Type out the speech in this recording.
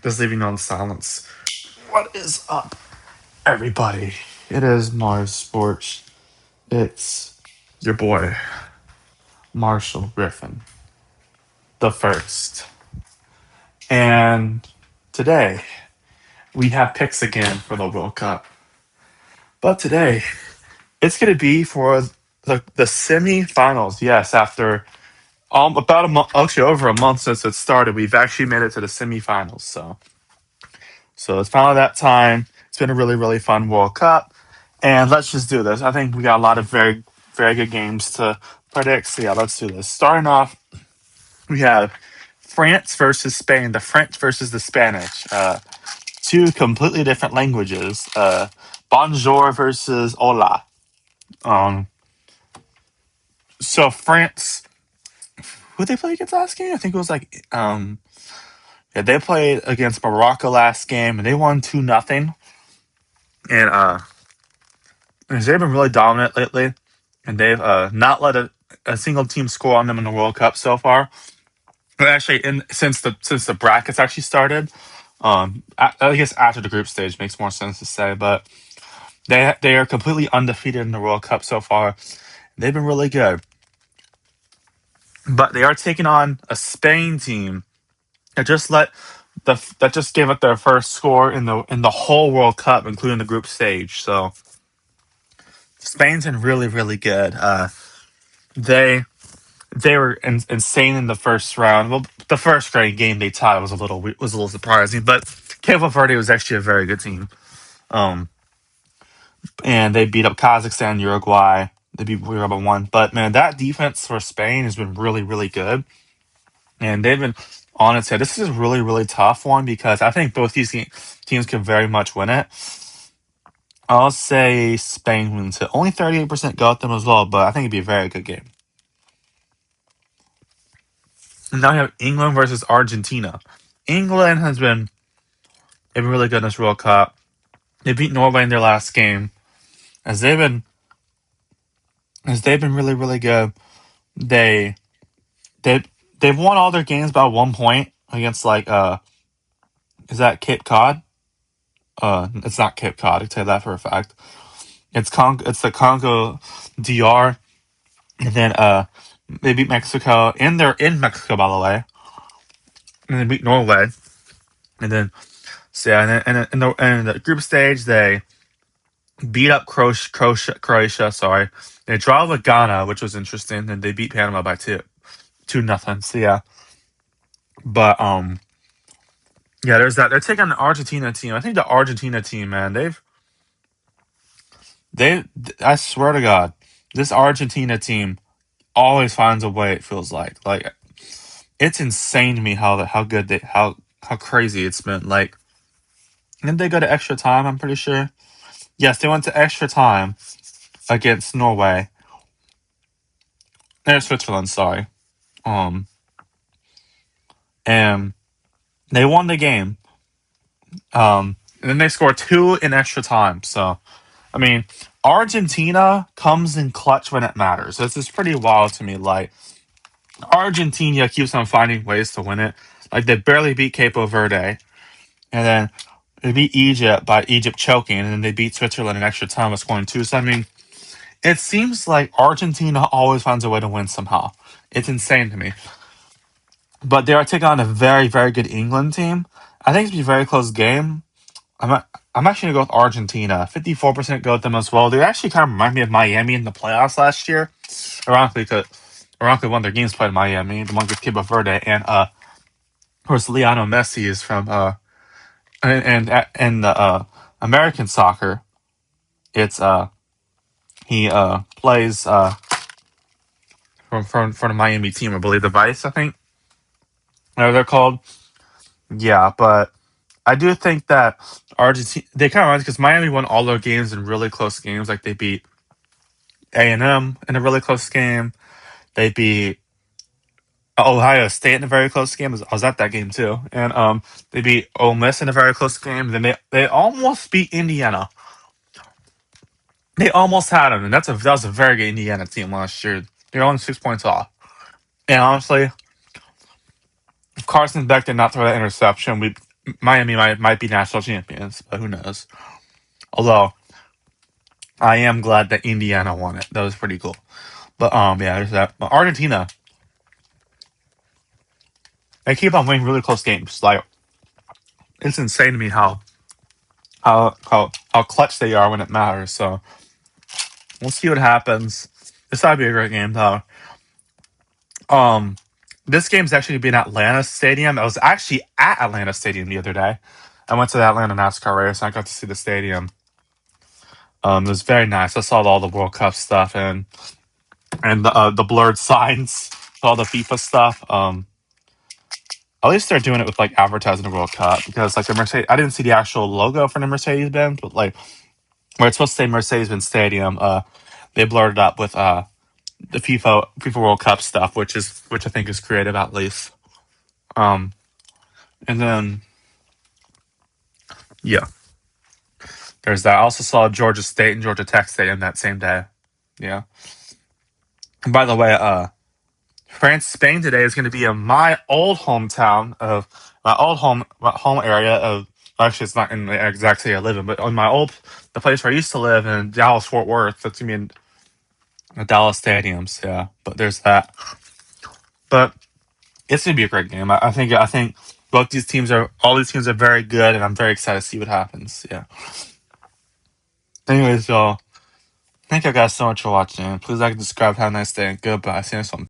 Just leaving on silence. What is up, everybody? It is Mars Sports. It's your boy, Marshall Griffin, the first. And today, we have picks again for the World Cup. But today, it's going to be for the semifinals. Yes, after about a month, actually over a month since it started, we've actually made it to the semifinals. So it's finally that time. It's been a really, really fun World Cup. And let's just do this. I think we got a lot of very, very good games to predict. So yeah, let's do this. Starting off, we have France versus Spain, the French versus the Spanish. Two completely different languages. Bonjour versus hola. Um, so France, who they play against last game? I think it was yeah, they played against Morocco last game and they won 2-0. And they've been really dominant lately, and they've not let a single team score on them in the World Cup so far. But actually, since the brackets actually started, I guess after the group stage makes more sense to say, but they are completely undefeated in the World Cup so far. They've been really good, but they are taking on a Spain team that just gave up their first score in the whole World Cup, including the group stage. So Spain's been really really good. They they were insane in the first round. Well, the first game they tied was a little surprising, but Cape Verde was actually a very good team. Um, and they beat up Kazakhstan, Uruguay. They beat Uruguay 1. But man, that defense for Spain has been really, really good, and they've been on its head. This is a really, really tough one because I think both these teams can very much win it. I'll say Spain wins it. Only 38% got them as well, but I think it'd be a very good game. And now we have England versus Argentina. England has been they've been really good in this World Cup. They beat Norway in their last game. As they've been really, really good. They they they've won all their games by 1 point against is that Cape Cod? It's not Cape Cod, I can tell you that for a fact. It's the Congo DR, and then they beat Mexico, and they're in Mexico by the way. And they beat Norway. And then so yeah, and then in the group stage they beat up Croatia. Sorry, they draw with Ghana, which was interesting, and they beat Panama by 2-0. So yeah, but yeah, there's that. They're taking on the Argentina team. I think the Argentina team, man, they I swear to God, this Argentina team always finds a way. It feels like it's insane to me how good how crazy it's been. Like, didn't they go to extra time? I'm pretty sure. Yes, they went to extra time against Norway. Switzerland, sorry. Um, and they won the game. And then they scored two in extra time. So, I mean, Argentina comes in clutch when it matters. This is pretty wild to me. Like, Argentina keeps on finding ways to win it. Like, they barely beat Capo Verde. And then they beat Egypt by Egypt choking. And then they beat Switzerland in extra time by scoring two. So, I mean, it seems like Argentina always finds a way to win somehow. It's insane to me. But they are taking on a very, very good England team. I think it's going to be a very close game. I'm I'm actually gonna go with Argentina. 54% go with them as well. They actually kind of remind me of Miami in the playoffs last year. Ironically, one of their games played in Miami, the one with Cape Verde, and of course Lionel Messi is from and the American soccer. It's he plays from the Miami team, I believe the Vice, I think. Whatever they're called. Yeah, but I do think that Argentina they kind of because Miami won all their games in really close games. Like they beat A&M in a really close game. They beat Ohio State in a very close game. I was at that game too, and they beat Ole Miss in a very close game. Then they almost beat Indiana. They almost had them, and that was a very good Indiana team last year. They're only 6 points off. And honestly, Carson Beck did not throw that interception, Miami might be national champions, but who knows? Although I am glad that Indiana won it. That was pretty cool. But yeah, there's that. But Argentina, they keep on winning really close games. Like it's insane to me how clutch they are when it matters. So we'll see what happens. This ought to be a great game though. Um, this game's actually being at Atlanta Stadium. I was actually at Atlanta Stadium the other day. I went to the Atlanta NASCAR race and I got to see the stadium. It was very nice. I saw all the World Cup stuff and the blurred signs, all the FIFA stuff. At least they're doing it with like advertising the World Cup because like the Mercedes. I didn't see the actual logo for the Mercedes Benz, but like where it's supposed to say Mercedes Benz Stadium, they blurred it up with the FIFA World Cup stuff, which I think is creative at least. Um, and then yeah, there's that. I also saw Georgia State and Georgia Tech Stadium that same day. Yeah. And by the way, France Spain today is going to be in my old hometown of my home area of. Actually, it's not in the exact city I live in, but on the place where I used to live in Dallas Fort Worth. That's gonna be in the Dallas stadiums. Yeah, but there's that. But it's gonna be a great game. I think all these teams are very good, and I'm very excited to see what happens. Yeah. Anyways, y'all, thank you guys so much for watching. Please like and subscribe. Have a nice day. And goodbye. See you next one.